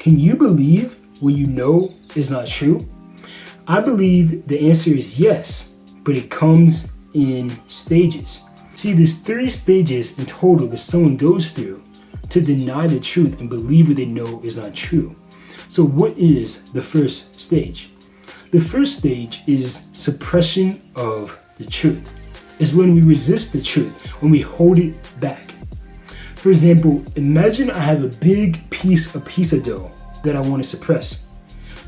Can you believe what you know is not true? I believe the answer is yes, but it comes in stages. See, there's 3 stages in total that someone goes through to deny the truth and believe what they know is not true. So what is the first stage? The first stage is suppression of the truth. It's when we resist the truth, when we hold it back. For example, imagine I have a big piece of pizza dough that I want to suppress.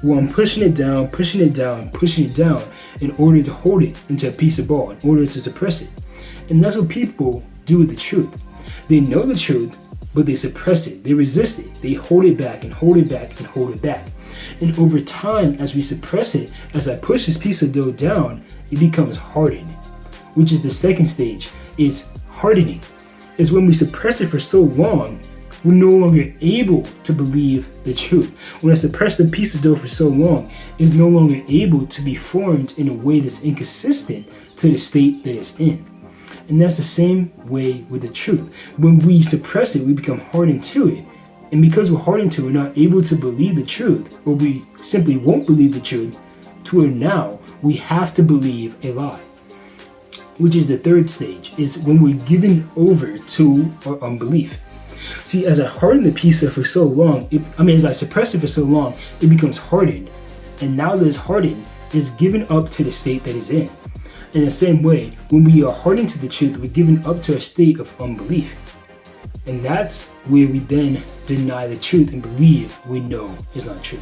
Well, I'm pushing it down in order to hold it into a piece of ball, in order to suppress it. And that's what people do with the truth. They know the truth, but they suppress it. They resist it. They hold it back and hold it back and hold it back. And over time, as we suppress it, as I push this piece of dough down, it becomes hardened, which is the second stage. It's hardening. It's when we suppress it for so long, we're no longer able to believe the truth. When I suppress the piece of dough for so long, it's no longer able to be formed in a way that's inconsistent to the state that it's in. And that's the same way with the truth. When we suppress it, we become hardened to it. And because we're hardened to it, we're not able to believe the truth, or we simply won't believe the truth, to where now we have to believe a lie. Which is the third stage, is when we're given over to our unbelief. See, as I harden the pizza for so long, as I suppress it for so long, it becomes hardened. And now that it's hardened, it's given up to the state that it's in. In the same way, when we are hardened to the truth, we're given up to a state of unbelief. And that's where we then deny the truth and believe we know is not true.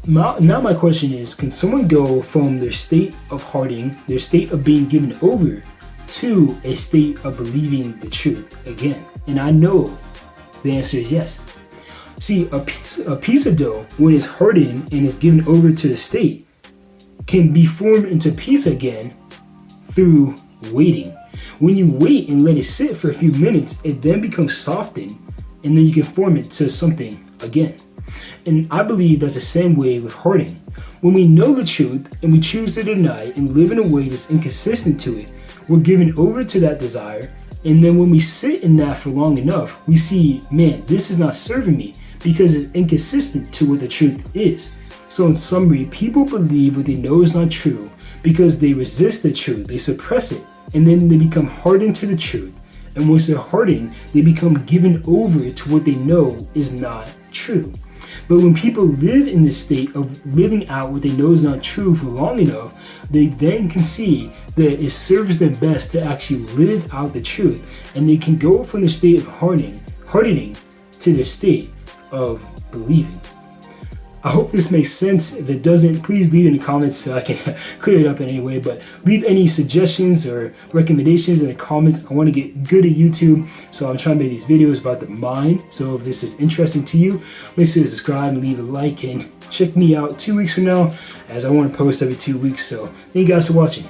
Now my question is, can someone go from their state of hardening, their state of being given over, to a state of believing the truth again? And I know the answer is yes. See, a piece of dough, when it's hardened and is given over to the state, can be formed into pizza again through waiting. When you wait and let it sit for a few minutes, it then becomes softened, and then you can form it to something again. And I believe that's the same way with hardening. When we know the truth and we choose to deny it and live in a way that's inconsistent to it, we're given over to that desire. And then when we sit in that for long enough, we see, man, this is not serving me because it's inconsistent to what the truth is. So in summary, people believe what they know is not true because they resist the truth, they suppress it, and then they become hardened to the truth. And once they're hardened, they become given over to what they know is not true. But when people live in this state of living out what they know is not true for long enough, they then can see that it serves them best to actually live out the truth. And they can go from the state of hardening to the state of believing. I hope this makes sense. If it doesn't, please leave in the comments so I can clear it up in any way. But leave any suggestions or recommendations in the comments. I want to get good at YouTube, so I'm trying to make these videos about the mind. So if this is interesting to you, make sure to subscribe and leave a like, and check me out 2 weeks from now, as I want to post every 2 weeks. So thank you guys for watching.